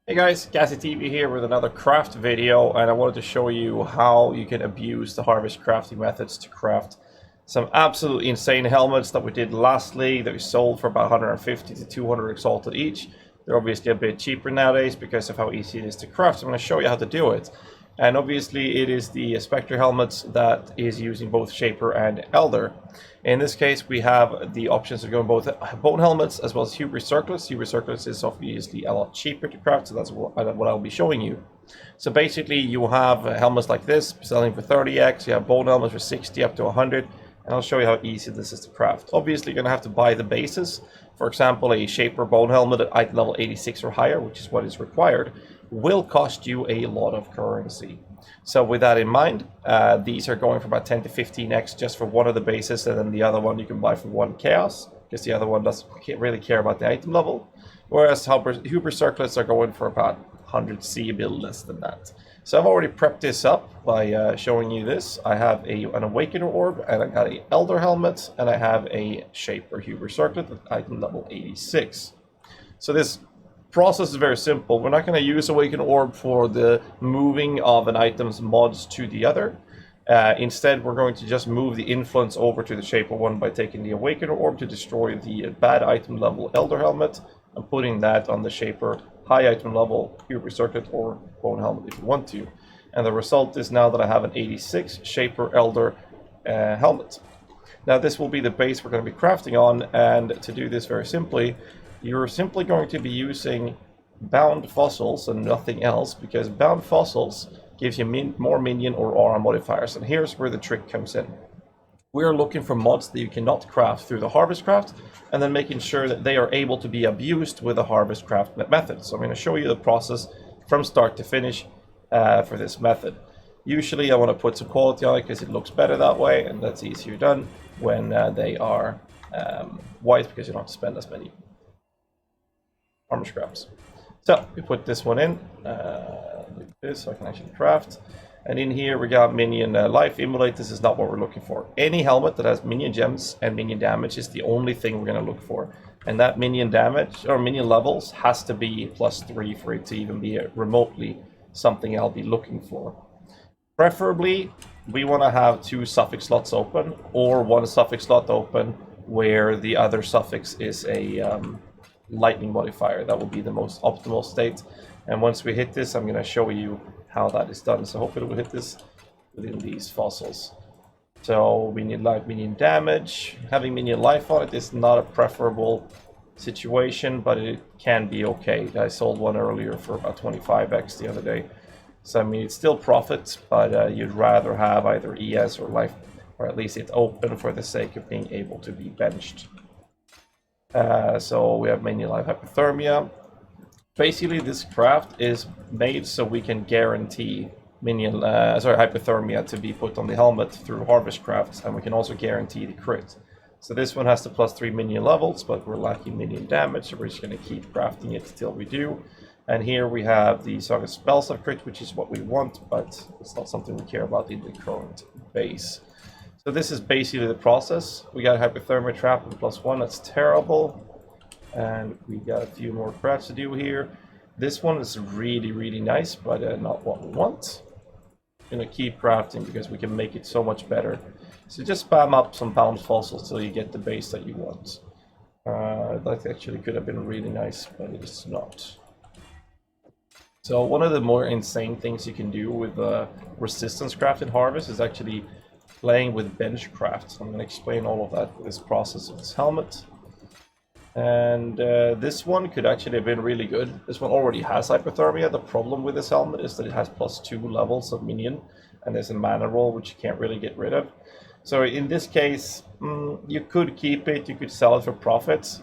Hey guys, GHAZZY TV here with another craft video, and I wanted to show you how you can abuse the harvest crafting methods to craft some absolutely insane helmets that we did lastly that we sold for about 150 to 200 exalted each. They're obviously a bit cheaper nowadays because of how easy it is to craft. So I'm going to show you how to do it. And obviously it is the Spectre helmets that is using both Shaper and Elder. In this case we have the options of going both bone helmets as well as hubris circlets. Hubris circlets is obviously a lot cheaper to craft, so that's what I'll be showing you. So basically you have helmets like this selling for 30x, you have bone helmets for 60 up to 100, and I'll show you how easy this is to craft. Obviously you're going to have to buy the bases. For example, a Shaper bone helmet at item level 86 or higher, which is what is required, will cost you a lot of currency. So with that in mind, these are going for about 10 to 15x just for one of the bases, and then the other one you can buy for one chaos, because the other one doesn't really care about the item level. Whereas hubris circlets are going for about 100c, a bit less than that. So I've already prepped this up by showing you this. I have an awakener orb, and I got an elder helmet, and I have a Shaper hubris circlet at item level 86. So this process is very simple. We're not going to use awaken orb for the moving of an item's mods to the other. Instead, we're going to just move the influence over to the Shaper one by taking the awakener orb to destroy the bad item level elder helmet and putting that on the Shaper high item level hubris circlet or bone helmet if you want to. And the result is now that I have an 86 Shaper elder helmet. Now this will be the base we're going to be crafting on, and to do this very simply, you're simply going to be using bound fossils and nothing else, because bound fossils gives you more minion or aura modifiers. And here's where the trick comes in. We're looking for mods that you cannot craft through the harvest craft, and then making sure that they are able to be abused with the harvest craft method. So I'm going to show you the process from start to finish for this method. Usually I want to put some quality on it because it looks better that way, and that's easier done when they are white, because you don't have to spend as many armor scraps. So we put this one in like this, so I can actually craft. And in here we got minion life immolate. This is not what we're looking for. Any helmet that has minion gems and minion damage is the only thing we're going to look for. And that minion damage or minion levels has to be +3 for it to even be remotely something I'll be looking for. Preferably we want to have 2 suffix slots open, or 1 suffix slot open where the other suffix is a lightning modifier. That will be the most optimal state. And once we hit this, I'm going to show you how that is done. So hopefully we'll hit this within these fossils. So we need light minion damage. Having minion life on it is not a preferable situation, but it can be okay. I sold one earlier for about 25x the other day. So I mean, it's still profit, but you'd rather have either ES or life, or at least it's open for the sake of being able to be benched. So we have minion life hypothermia. Basically this craft is made so we can guarantee hypothermia to be put on the helmet through harvest crafts, and we can also guarantee the crit. So this one has the +3 minion levels, but we're lacking minion damage, so we're just going to keep crafting it till we do. And here we have the Saga Spells of Crit, which is what we want, but it's not something we care about in the current base. So this is basically the process. We got hypothermia trap with +1, that's terrible. And we got a few more crafts to do here. This one is really, really nice, but not what we want. I'm gonna keep crafting because we can make it so much better. So just spam up some bound fossils till you get the base that you want. That actually could have been really nice, but it's not. So one of the more insane things you can do with resistance craft in Harvest is actually playing with bench crafts. I'm going to explain all of that with this process of this helmet. And this one could actually have been really good. This one already has hypothermia. The problem with this helmet is that it has +2 levels of minion, and there's a mana roll which you can't really get rid of. So in this case, you could keep it, you could sell it for profit,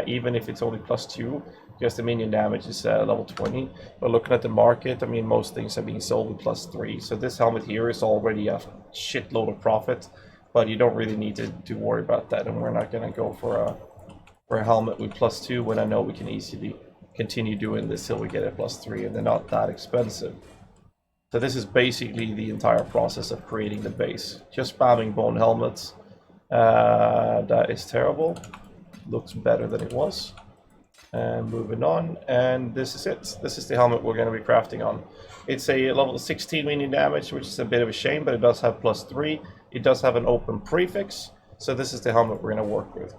even if it's only +2, because the minion damage is level 20. But looking at the market, I mean, most things are being sold with +3. So this helmet here is already a shitload of profit, but you don't really need to worry about that. And we're not going to go for a helmet with +2 when I know we can easily continue doing this till we get a +3, and they're not that expensive. So this is basically the entire process of creating the base. Just spamming bone helmets. That is terrible. Looks better than it was. And moving on, and this is it. This is the helmet we're going to be crafting on. It's a level 16 minion damage, which is a bit of a shame, but it does have +3. It does have an open prefix, so this is the helmet we're going to work with.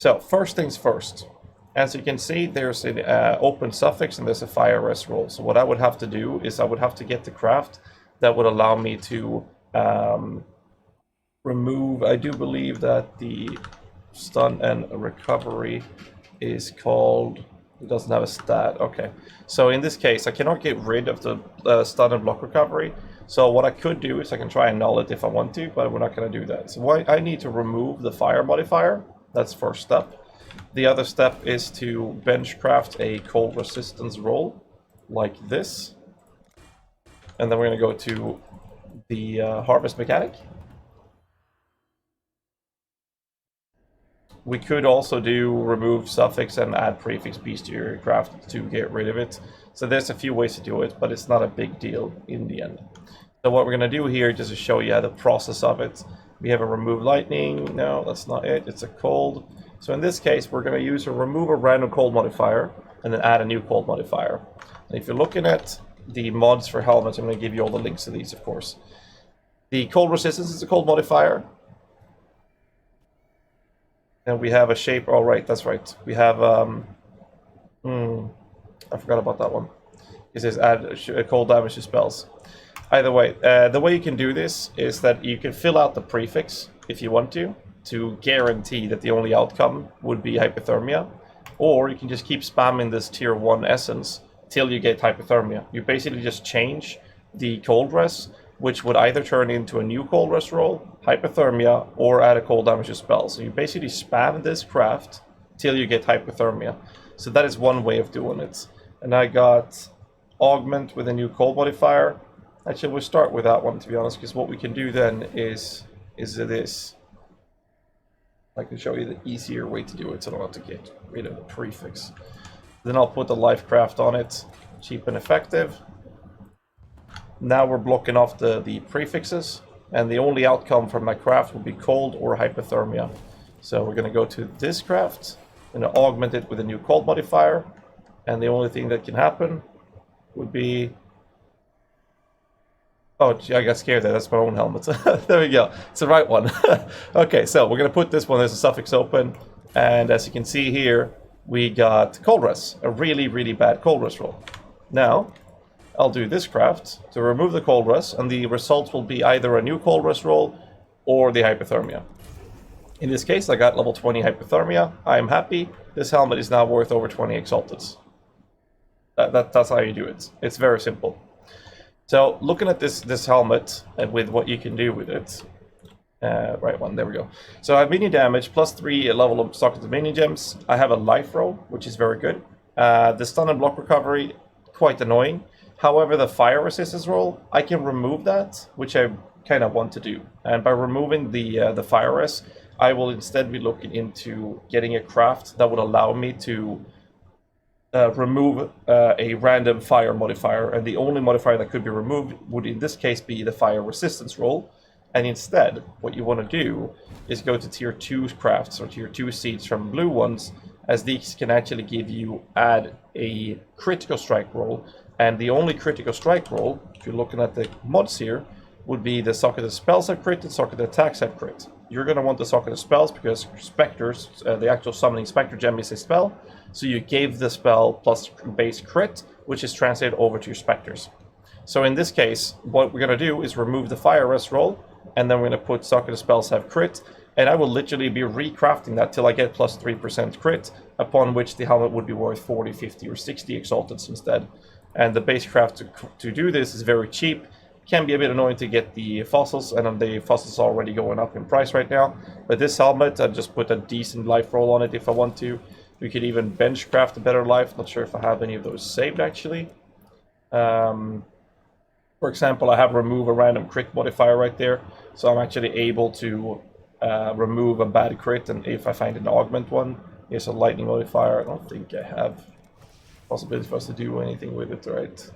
So first things first. As you can see, there's an open suffix and there's a fire rest roll. So what I would have to do is I would have to get the craft that would allow me to remove. I do believe that the stun and recovery is called, it doesn't have a stat. Okay, so in this case I cannot get rid of the stun and block recovery. So what I could do is I can try and null it if I want to, but we're not going to do that. So I need to remove the fire modifier. That's first step. The other step is to benchcraft a cold resistance roll like this, and then we're going to go to the harvest mechanic. We could also do remove suffix and add prefix piece to your craft to get rid of it. So there's a few ways to do it, but it's not a big deal in the end. So what we're going to do here, just to show you the process of it, we have a remove lightning. No, that's not it. It's a cold. So in this case, we're going to use a remove a random cold modifier and then add a new cold modifier. And if you're looking at the mods for helmets, I'm going to give you all the links to these, of course. The cold resistance is a cold modifier. And we have a shape. Oh, right, that's right. We have, I forgot about that one. It says add a cold damage to spells. Either way, the way you can do this is that you can fill out the prefix if you want to guarantee that the only outcome would be hypothermia. Or you can just keep spamming this tier 1 essence till you get hypothermia. You basically just change the cold res, which would either turn into a new cold res roll, hypothermia, or add a cold damage to spell. So you basically spam this craft till you get hypothermia. So that is one way of doing it. And I got augment with a new cold modifier. Actually, we'll start with that one, to be honest, because what we can do then is this. I can show you the easier way to do it, so I don't have to get rid of the prefix. Then I'll put the life craft on it, cheap and effective. Now we're blocking off the prefixes, and the only outcome from my craft will be cold or hypothermia. So we're going to go to this craft, and augment it with a new cold modifier, and the only thing that can happen would be... Oh, gee, I got scared there. That's my own helmet. There we go. It's the right one. Okay, so we're going to put this one. There's a suffix open. And as you can see here, we got cold res. A really, really bad cold res roll. Now, I'll do this craft to remove the cold res. And the result will be either a new cold res roll or the hypothermia. In this case, I got level 20 hypothermia. I am happy. This helmet is now worth over 20 exalteds. That's how you do it. It's very simple. So looking at this helmet and with what you can do with it, right one, there we go. So I have minion damage, +3 level of stock of the minion gems. I have a life roll, which is very good. The stun and block recovery, quite annoying. However, the fire resistance roll, I can remove that, which I kind of want to do. And by removing the fire res, I will instead be looking into getting a craft that would allow me to remove a random fire modifier, and the only modifier that could be removed would in this case be the fire resistance roll. And instead, what you want to do is go to tier 2 crafts or tier 2 seeds from blue ones, as these can actually give you add a critical strike roll. And the only critical strike roll, if you're looking at the mods here, would be the socket of spells have crit and socket of attacks have crit. You're going to want the socket of spells because specters, the actual summoning spectre gem is a spell. So you gave the spell plus base crit, which is translated over to your specters. So in this case, what we're going to do is remove the fire rest roll, and then we're going to put socket of spells have crit, and I will literally be recrafting that till I get +3% crit, upon which the helmet would be worth 40, 50, or 60 exalteds instead. And the base craft to do this is very cheap. Can be a bit annoying to get the fossils, and the fossils are already going up in price right now. But this helmet, I just put a decent life roll on it if I want to. We could even bench craft a better life. Not sure if I have any of those saved actually. For example, I have remove a random crit modifier right there, so I'm actually able to remove a bad crit, and if I find an augment one, here's a lightning modifier. I don't think I have possibility for us to do anything with it, right?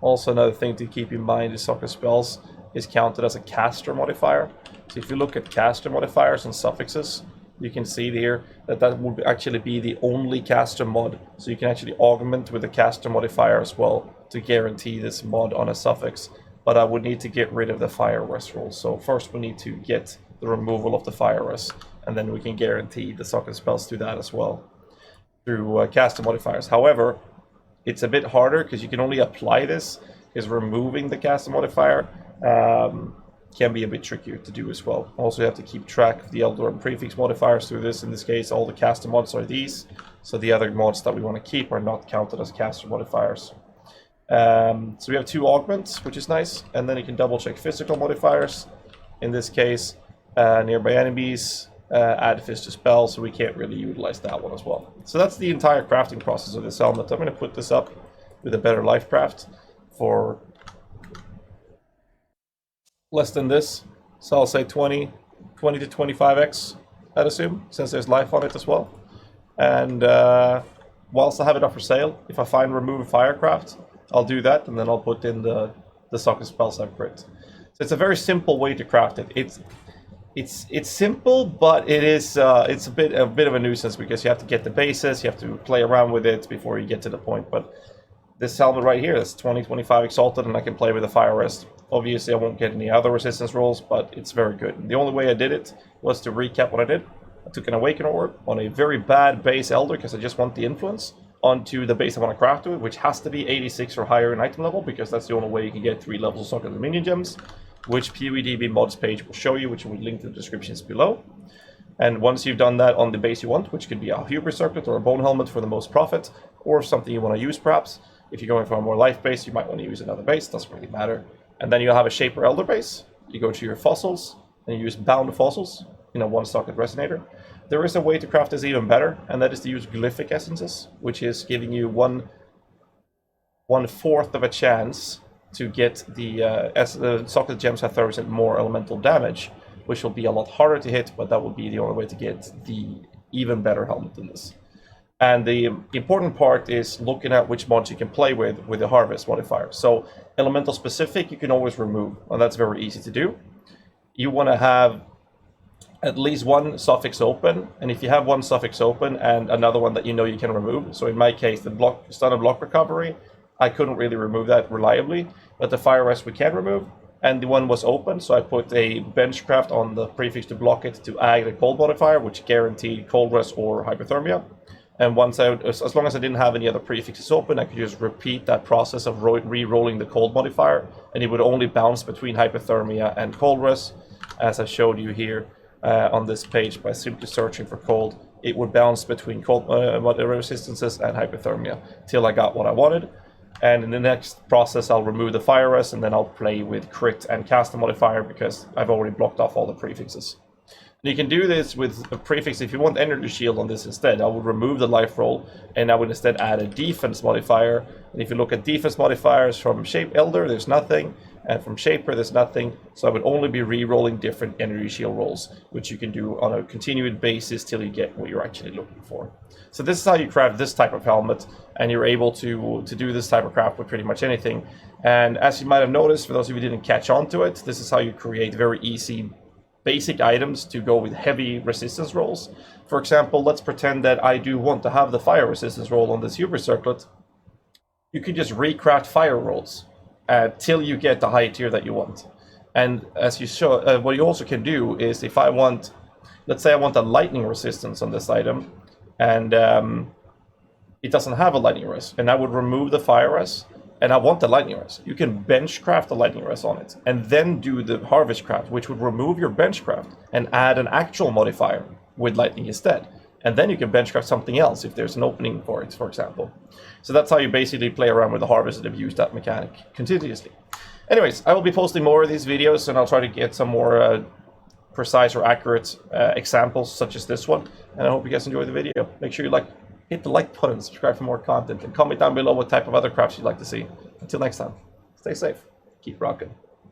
Also, another thing to keep in mind is socket spells is counted as a caster modifier. So if you look at caster modifiers and suffixes, you can see here that that would actually be the only caster mod. So you can actually augment with the caster modifier as well to guarantee this mod on a suffix. But I would need to get rid of the fire rest rule. So first we need to get the removal of the fire rest, and then we can guarantee the socket spells through that as well, through caster modifiers. However, it's a bit harder because you can only apply this, because removing the caster modifier can be a bit trickier to do as well. Also, you have to keep track of the Elder and Prefix modifiers through this. In this case, all the caster mods are these, so the other mods that we want to keep are not counted as caster modifiers. So we have 2 augments, which is nice, and then you can double check physical modifiers. In this case, nearby enemies, add fist to spell, so we can't really utilize that one as well. So that's the entire crafting process of this helmet. I'm going to put this up with a better life craft for less than this, so I'll say 20 to 25x, I'd assume, since there's life on it as well. And whilst I have it up for sale, if I find remove firecraft, I'll do that, and then I'll put in the socket spell separate. So it's a very simple way to craft it. It's simple, but it is it's a bit of a nuisance, because you have to get the bases, you have to play around with it before you get to the point. But this helmet right here is 20-25 exalted, and I can play with the fire rest. Obviously, I won't get any other resistance rolls, but it's very good. And the only way I did it was to recap what I did. I took an awakener orb on a very bad base elder, because I just want the influence, onto the base I want to craft with, which has to be 86 or higher in item level, because that's the only way you can get 3 levels of socket and minion gems, which PvDB mods page will show you, which will link to the descriptions below. And once you've done that on the base you want, which could be a Hubris Circlet or a Bone Helmet for the most profit, or something you want to use perhaps, if you're going for a more life base, you might want to use another base, doesn't really matter. And then you'll have a Shaper Elder base. You go to your fossils, and you use Bound Fossils in a 1-socket resonator. There is a way to craft this even better, and that is to use Glyphic Essences, which is giving you 1/4 of a chance to get the socket gems have 30% more elemental damage, which will be a lot harder to hit, but that will be the only way to get the even better helmet than this. And the important part is looking at which mods you can play with the harvest modifier. So elemental specific you can always remove, and that's very easy to do. You want to have at least 1 suffix open, and if you have 1 suffix open and another one that you know you can remove, so in my case the stun and block recovery, I couldn't really remove that reliably, but the fire rest we can remove, and the one was open, so I put a benchcraft on the prefix to block it to add the cold modifier, which guaranteed cold rest or hypothermia. And as long as I didn't have any other prefixes open, I could just repeat that process of re-rolling the cold modifier, and it would only bounce between hypothermia and cold rest, as I showed you here on this page by simply searching for cold. It would bounce between cold resistances and hypothermia till I got what I wanted. And in the next process, I'll remove the fire rest, and then I'll play with crit and caster modifier, because I've already blocked off all the prefixes. And you can do this with a prefix. If you want energy shield on this instead, I would remove the life roll, and I would instead add a defense modifier. And if you look at defense modifiers from Shape Elder, there's nothing, and from Shaper, there's nothing. So I would only be re-rolling different energy shield rolls, which you can do on a continued basis till you get what you're actually looking for. So this is how you craft this type of helmet, and you're able to do this type of craft with pretty much anything. And as you might have noticed, for those of you who didn't catch on to it, this is how you create very easy basic items to go with heavy resistance rolls. For example, let's pretend that I do want to have the fire resistance roll on this Hubris Circlet. You can just recraft fire rolls till you get the high tier that you want. And as you show, what you also can do is, if I want, let's say I want a lightning resistance on this item, and it doesn't have a lightning rest, and I would remove the fire rest, and I want the lightning rest. You can bench craft the lightning rest on it, and then do the harvest craft, which would remove your bench craft and add an actual modifier with lightning instead. And then you can bench craft something else if there's an opening for it, for example. So that's how you basically play around with the harvest and abuse that mechanic continuously. Anyways, I will be posting more of these videos, and I'll try to get some more precise or accurate examples such as this one. And I hope you guys enjoy the video. Make sure you hit the like button, subscribe for more content, and comment down below what type of other crafts you'd like to see. Until next time, stay safe, keep rocking.